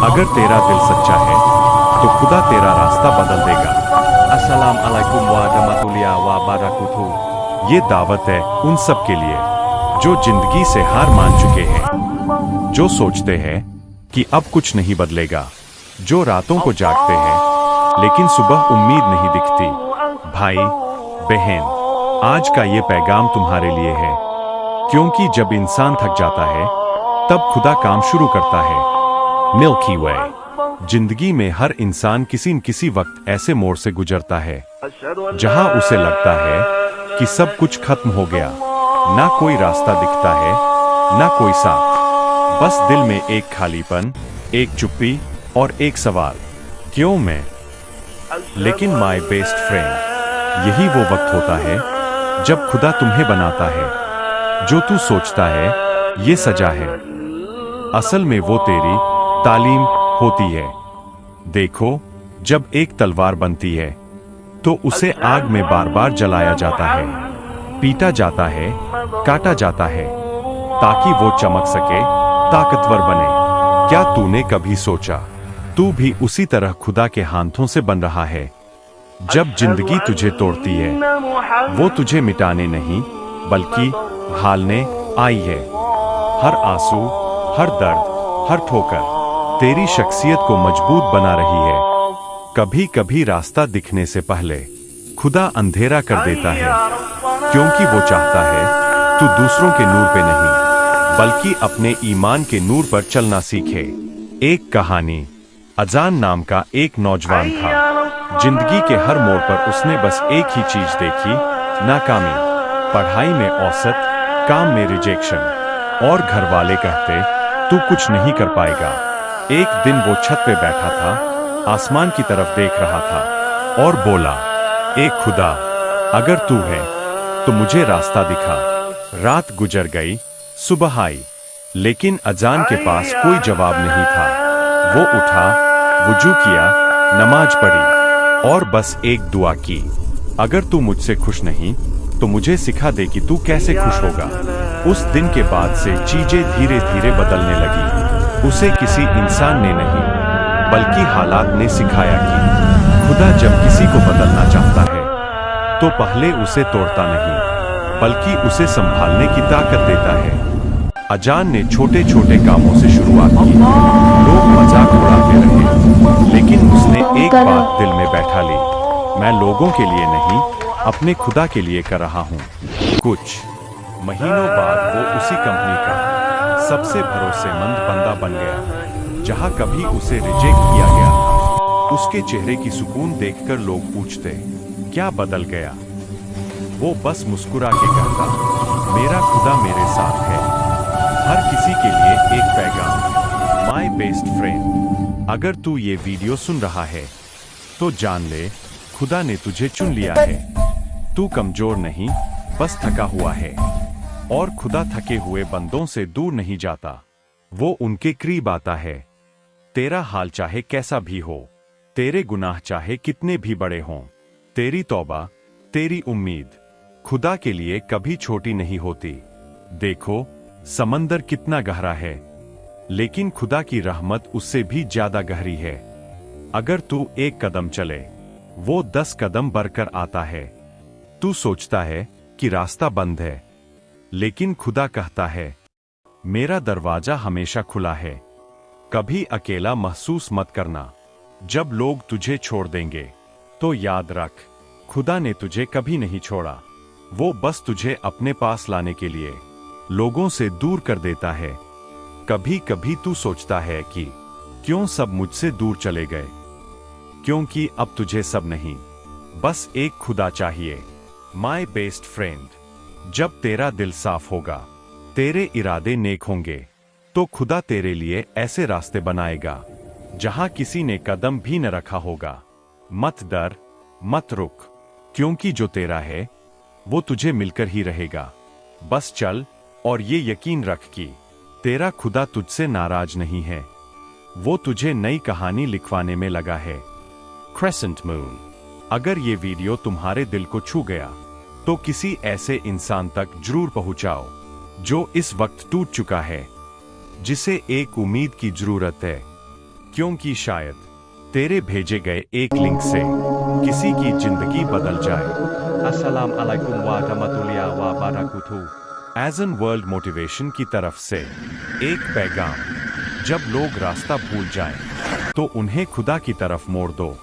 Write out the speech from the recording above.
अगर तेरा दिल सच्चा है तो खुदा तेरा रास्ता बदल देगा। अस्सलाम अलैकुम व रहमतुल्लाहि व बरकातुहू। ये दावत है उन सब के लिए जो जिंदगी से हार मान चुके हैं, जो सोचते हैं कि अब कुछ नहीं बदलेगा, जो रातों को जागते हैं लेकिन सुबह उम्मीद नहीं दिखती। भाई बहन, आज का ये पैगाम तुम्हारे लिए है, क्योंकि जब इंसान थक जाता है तब खुदा काम शुरू करता है। मिल्की वे। जिंदगी में हर इंसान किसी न किसी वक्त ऐसे मोड़ से गुजरता है जहां उसे लगता है कि सब कुछ खत्म हो गया, ना कोई रास्ता दिखता है, ना कोई साथ, बस दिल में एक खालीपन, एक चुप्पी और एक सवाल, क्यों मैं? लेकिन माय बेस्ट फ्रेंड, यही वो वक्त होता है जब खुदा तुम्हें बनाता है। जो तू सोचता है ये सजा है, असल में वो तेरी तालीम होती है। देखो, जब एक तलवार बनती है तो उसे आग में बार बार जलाया जाता है, पीटा जाता है, काटा जाता है, ताकि वो चमक सके, ताकतवर बने। क्या तूने कभी सोचा तू भी उसी तरह खुदा के हाथों से बन रहा है? जब जिंदगी तुझे तोड़ती है, वो तुझे मिटाने नहीं बल्कि ढालने आई है। हर आंसू, हर दर्द, हर ठोकर तेरी शख्सियत को मजबूत बना रही है। कभी कभी रास्ता दिखने से पहले खुदा अंधेरा कर देता है, क्योंकि वो चाहता है तू दूसरों के नूर पे नहीं बल्कि अपने ईमान के नूर पर चलना सीखे। एक कहानी। अजान नाम का एक नौजवान था। जिंदगी के हर मोड़ पर उसने बस एक ही चीज देखी, नाकामी। पढ़ाई में औसत, काम में रिजेक्शन, और घर वाले कहते तू कुछ नहीं कर पाएगा। एक दिन वो छत पे बैठा था, आसमान की तरफ देख रहा था और बोला, ए खुदा, अगर तू है तो मुझे रास्ता दिखा। रात गुजर गई, सुबह आई, लेकिन अजान के पास कोई जवाब नहीं था। वो उठा, वुजू किया, नमाज पढ़ी और बस एक दुआ की, अगर तू मुझसे खुश नहीं तो मुझे सिखा दे कि तू कैसे खुश होगा। उस दिन के बाद से चीजें धीरे धीरे बदलने लगी। उसे किसी इंसान ने नहीं बल्कि हालात ने सिखाया कि खुदा जब किसी को बदलना चाहता है तो पहले उसे तोड़ता नहीं बल्कि उसे संभालने की ताकत देता है। अजान ने छोटे छोटे कामों से शुरुआत की। लोग मजाक उड़ाते रहे, लेकिन उसने एक बात दिल में बैठा ली, मैं लोगों के लिए नहीं अपने खुदा के लिए कर रहा हूँ। कुछ महीनों बाद वो उसी कंपनी का सबसे भरोसेमंद बंदा बन गया जहां कभी उसे रिजेक्ट किया गया था। उसके चेहरे की सुकून देखकर लोग पूछते, क्या बदल गया? वो बस मुस्कुरा के कहता, मेरा खुदा मेरे साथ है। हर किसी के लिए एक पैगाम। माय बेस्ट फ्रेंड, अगर तू ये वीडियो सुन रहा है तो जान ले, खुदा ने तुझे चुन लिया है। तू कमजोर नहीं, बस थका हुआ है, और खुदा थके हुए बंदों से दूर नहीं जाता, वो उनके करीब आता है। तेरा हाल चाहे कैसा भी हो, तेरे गुनाह चाहे कितने भी बड़े हों, तेरी तौबा, तेरी उम्मीद खुदा के लिए कभी छोटी नहीं होती। देखो, समंदर कितना गहरा है, लेकिन खुदा की रहमत उससे भी ज्यादा गहरी है। अगर तू एक कदम चले, वो 10 कदम बढ़कर आता है। तू सोचता है कि रास्ता बंद है, लेकिन खुदा कहता है, मेरा दरवाजा हमेशा खुला है। कभी अकेला महसूस मत करना। जब लोग तुझे छोड़ देंगे तो याद रख, खुदा ने तुझे कभी नहीं छोड़ा। वो बस तुझे अपने पास लाने के लिए लोगों से दूर कर देता है। कभी कभी तू सोचता है कि क्यों सब मुझसे दूर चले गए, क्योंकि अब तुझे सब नहीं, बस एक खुदा चाहिए। माय बेस्ट फ्रेंड, जब तेरा दिल साफ होगा, तेरे इरादे नेक होंगे, तो खुदा तेरे लिए ऐसे रास्ते बनाएगा जहां किसी ने कदम भी न रखा होगा। मत डर, मत रुक, क्योंकि जो तेरा है वो तुझे मिलकर ही रहेगा। बस चल और ये यकीन रख कि तेरा खुदा तुझसे नाराज नहीं है, वो तुझे नई कहानी लिखवाने में लगा है। Crescent moon. अगर ये वीडियो तुम्हारे दिल को छू गया तो किसी ऐसे इंसान तक जरूर पहुंचाओ जो इस वक्त टूट चुका है, जिसे एक उम्मीद की जरूरत है। क्योंकि शायद तेरे भेजे गए एक लिंक से किसी की जिंदगी बदल जाए। अस्सलाम अलैकुम व रहमतुल्लाहि व बरकातुहू। एज एन वर्ल्ड मोटिवेशन की तरफ से एक पैगाम, जब लोग रास्ता भूल जाएं, तो उन्हें खुदा की तरफ मोड़ दो।